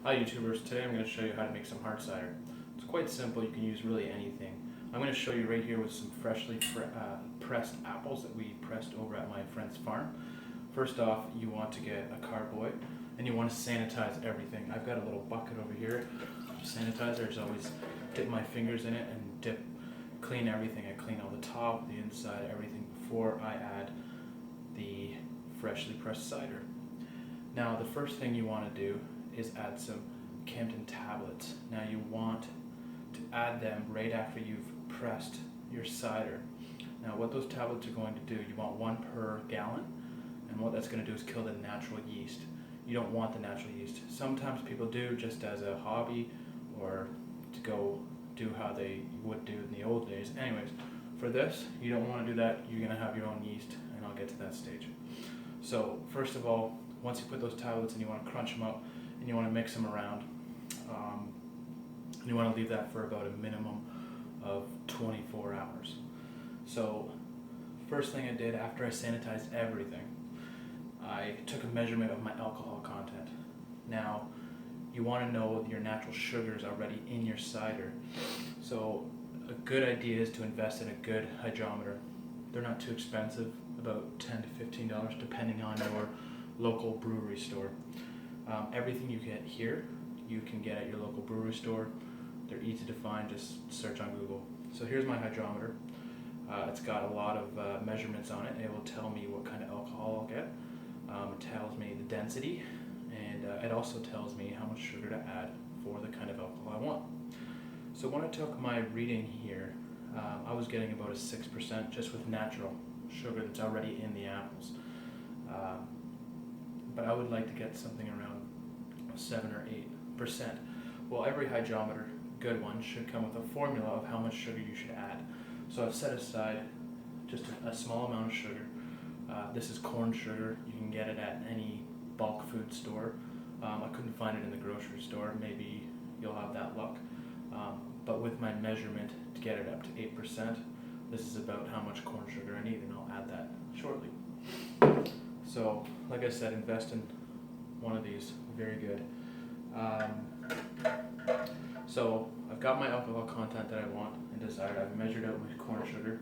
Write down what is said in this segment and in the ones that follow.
Hi YouTubers, today I'm going to show you how to make some hard cider. It's quite simple, you can use really anything. I'm going to show you right here with some freshly pressed apples that we pressed over at my friend's farm. First off, you want to get a carboy and you want to sanitize everything. I've got a little bucket over here of sanitizer. I always dip my fingers in it and clean everything. I clean all the top, the inside, everything before I add the freshly pressed cider. Now the first thing you want to do is add some campden tablets. Now you want to add them right after you've pressed your cider. Now what those tablets are going to do, you want 1 per gallon, and what that's going to do is kill the natural yeast. You don't want the natural yeast. Sometimes people do just as a hobby or to go do how they would do in the old days. Anyways, for this, you don't want to do that. You're going to have your own yeast, and I'll get to that stage. So first of all, once you put those tablets and you want to crunch them up, and you want to mix them around, you want to leave that for about a minimum of 24 hours. So first thing I did after I sanitized everything, I took a measurement of my alcohol content. Now you want to know your natural sugars already in your cider. So a good idea is to invest in a good hydrometer. They're not too expensive, about $10 to $15 depending on your local brewery store. Everything you get here, you can get at your local brewery store. They're easy to find, just search on Google. So here's my hydrometer. It's got a lot of measurements on it. It will tell me what kind of alcohol I'll get. It tells me the density, and it also tells me how much sugar to add for the kind of alcohol I want. So when I took my reading here, I was getting about a 6% just with natural sugar that's already in the apples. But I would like to get something around 7 or 8%. Well, every hydrometer, good one, should come with a formula of how much sugar you should add. So I've set aside just a small amount of sugar. This is corn sugar. You can get it at any bulk food store. I couldn't find it in the grocery store. Maybe you'll have that luck. But with my measurement to get it up to 8%, this is about how much corn sugar I need, and I'll add that shortly. So, like I said, invest in one of these, very good. So, I've got my alcohol content that I want and desired. I've measured out my corn sugar.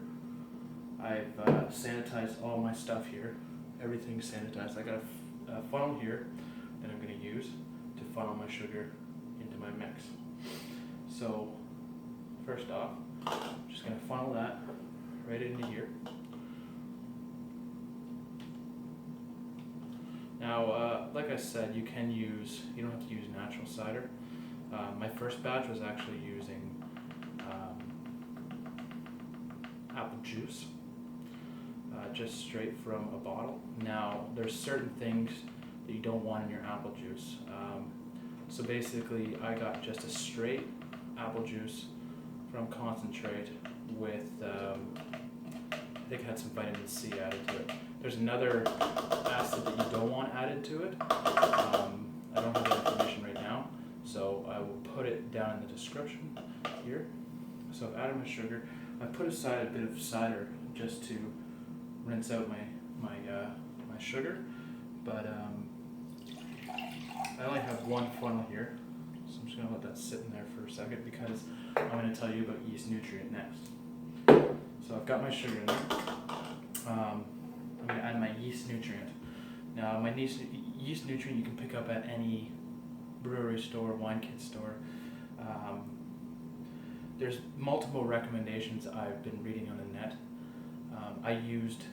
I've sanitized all my stuff here. Everything's sanitized. I got a funnel here that I'm going to use to funnel my sugar into my mix. So, first off, I'm just going to funnel that right into here. Now, like I said, you don't have to use natural cider. My first batch was actually using apple juice, just straight from a bottle. Now, there's certain things that you don't want in your apple juice. So basically, I got just a straight apple juice from concentrate with, I think it had some vitamin C added to it. There's another acid that you don't want added to it. I don't have that information right now, so I will put it down in the description here. So I've added my sugar. I put aside a bit of cider just to rinse out my sugar, but I only have one funnel here, so I'm just going to let that sit in there for a second because I'm going to tell you about yeast nutrient next. So I've got my sugar in there. I'm going to add my yeast nutrient. Now my yeast nutrient you can pick up at any brewery store, wine kit store. There's multiple recommendations I've been reading on the net. I used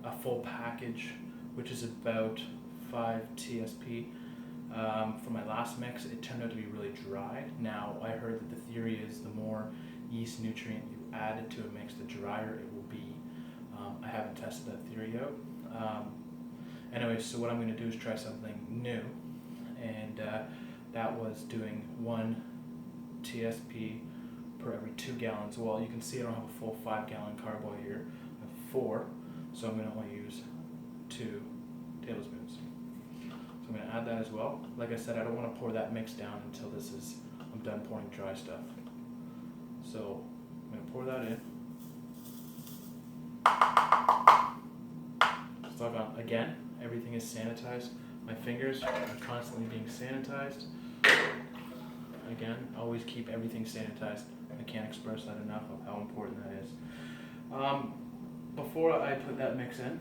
a full package, which is about 5 TSP. For my last mix, it turned out to be really dry. Now I heard that the theory is the more yeast nutrient you add to a mix, the drier it will be. I haven't tested that theory out. Anyway, so what I'm going to do is try something new, and that was doing 1 TSP per every 2 gallons. Well, you can see I don't have a full 5-gallon carboy here. I have 4, so I'm going to only use 2 tablespoons. So I'm going to add that as well. Like I said, I don't want to pour that mix down until I'm done pouring dry stuff. So I'm going to pour that in. So again, everything is sanitized. My fingers are constantly being sanitized. again, always keep everything sanitized. I can't express that enough of how important that is. Before I put that mix in,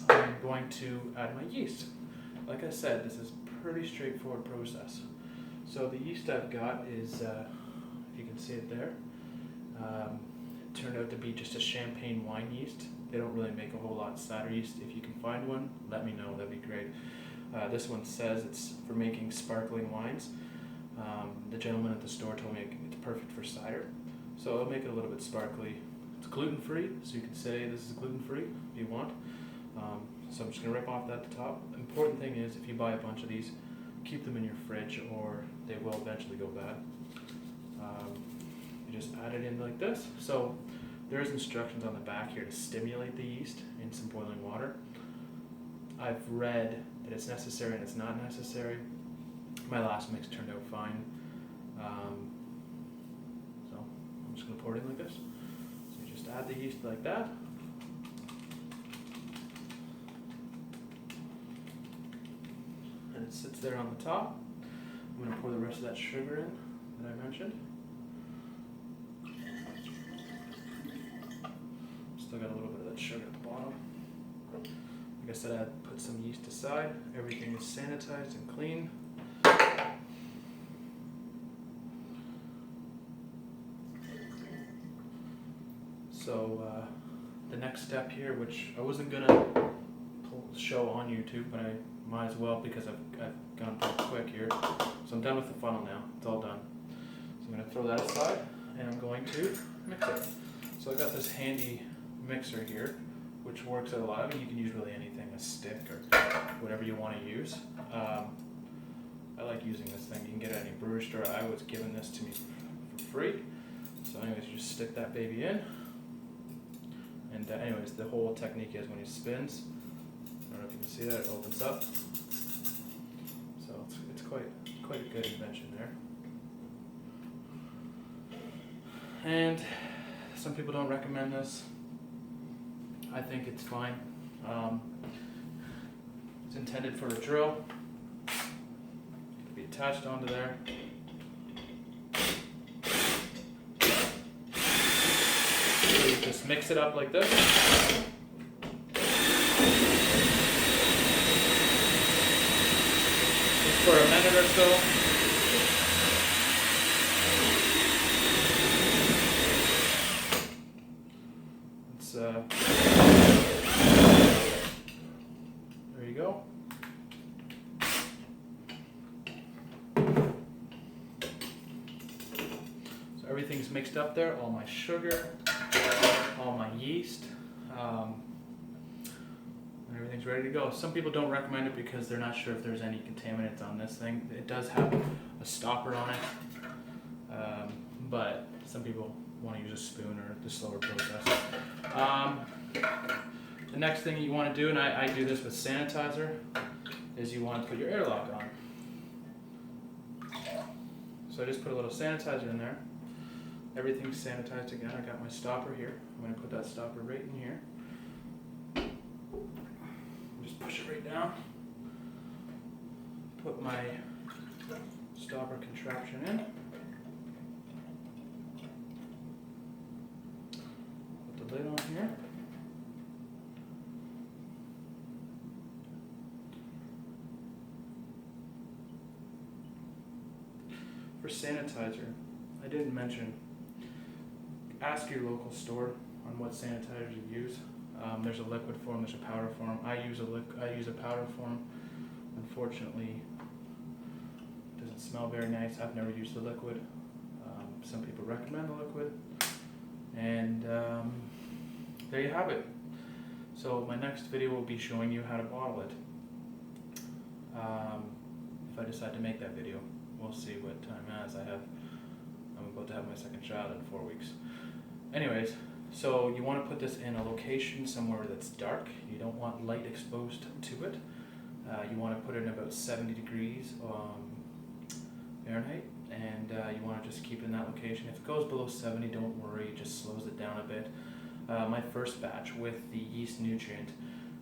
I'm going to add my yeast. Like I said, this is a pretty straightforward process. So the yeast I've got is, if you can see it there, it turned out to be just a champagne wine yeast. They don't really make a whole lot of cider yeast. If you can find one, let me know, that'd be great. This one says it's for making sparkling wines. The gentleman at the store told me it's perfect for cider. So I'll make it a little bit sparkly. It's gluten-free, so you can say this is gluten-free if you want. So I'm just going to rip off that at the top. The important thing is if you buy a bunch of these, keep them in your fridge or they will eventually go bad. You just add it in like this. So there's instructions on the back here to stimulate the yeast in some boiling water. I've read that it's necessary and it's not necessary. My last mix turned out fine. So I'm just going to pour it in like this. So you just add the yeast like that. And it sits there on the top. I'm going to pour the rest of that sugar in that I mentioned. Still got a little bit of that sugar at the bottom. Like I said, I put some yeast aside. Everything is sanitized and clean. So the next step here, which I wasn't gonna show on YouTube, but I might as well because I've gone pretty quick here. So I'm done with the funnel now. It's all done. So I'm gonna throw that aside and I'm going to mix it. So I got this handy mixer here, which works at a lot. I mean, you can use really anything, a stick or whatever you want to use. I like using this thing. You can get it at any brewery store. I was given this to me for free. So anyways, you just stick that baby in. And anyways, the whole technique is when it spins, I don't know if you can see that, it opens up. So it's quite a good invention there. And some people don't recommend this. I think it's fine. It's intended for a drill. It can be attached onto there. So you just mix it up like this. Just for a minute or so. There you go. So everything's mixed up there, all my sugar, all my yeast, and everything's ready to go. Some people don't recommend it because they're not sure if there's any contaminants on this thing. It does have a stopper on it, but some people want to use a spoon or the slower process. The next thing you want to do, and I do this with sanitizer, is you want to put your airlock on. So I just put a little sanitizer in there. Everything's sanitized again. I got my stopper here. I'm going to put that stopper right in here. Just push it right down. Put my stopper contraption in. Put the lid on here. For sanitizer, I didn't mention, ask your local store on what sanitizer you use. There's a liquid form, there's a powder form. I use a powder form. Unfortunately, it doesn't smell very nice. I've never used the liquid. Some people recommend the liquid. And there you have it. So my next video will be showing you how to bottle it. If I decide to make that video. We'll see what time as I'm about to have my second child in 4 weeks. Anyways, so you want to put this in a location somewhere that's dark. You don't want light exposed to it. You want to put it in about 70 degrees Fahrenheit, and you want to just keep it in that location. If it goes below 70, don't worry, it just slows it down a bit. My first batch with the yeast nutrient.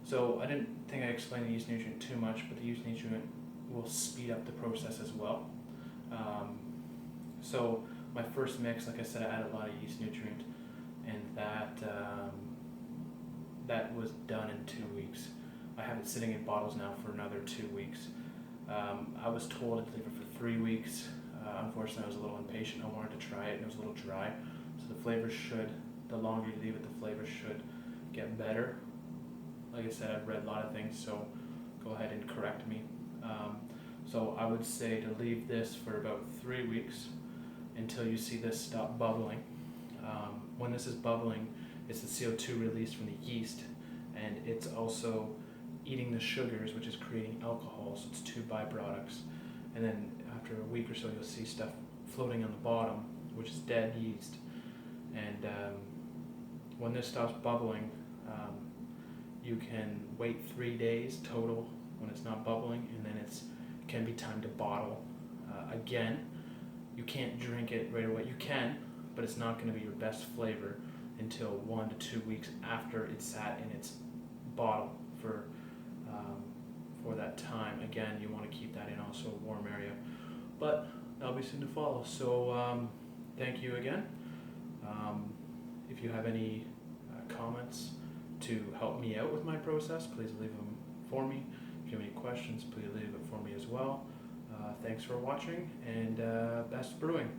So I didn't think I explained the yeast nutrient too much, but the yeast nutrient will speed up the process as well. So my first mix, like I said, I added a lot of yeast nutrient, and that was done in 2 weeks. I have it sitting in bottles now for another 2 weeks. I was told to leave it for 3 weeks. Unfortunately, I was a little impatient. I wanted to try it, and it was a little dry. So the flavor the longer you leave it, the flavor should get better. Like I said, I've read a lot of things, so go ahead and correct me. So I would say to leave this for about 3 weeks until you see this stop bubbling. When this is bubbling, it's the CO2 released from the yeast, and it's also eating the sugars, which is creating alcohol, so it's 2 byproducts. And then after a week or so, you'll see stuff floating on the bottom, which is dead yeast. And when this stops bubbling, you can wait 3 days total when it's not bubbling, and then it can be time to bottle. Again, you can't drink it right away. You can, but it's not going to be your best flavor until 1 to 2 weeks after it's sat in its bottle for that time. Again, you want to keep that in also a warm area, but that'll be soon to follow. So thank you again. If you have any comments to help me out with my process, please leave them for me. If you have any questions, please leave it for me as well. Thanks for watching, and best brewing.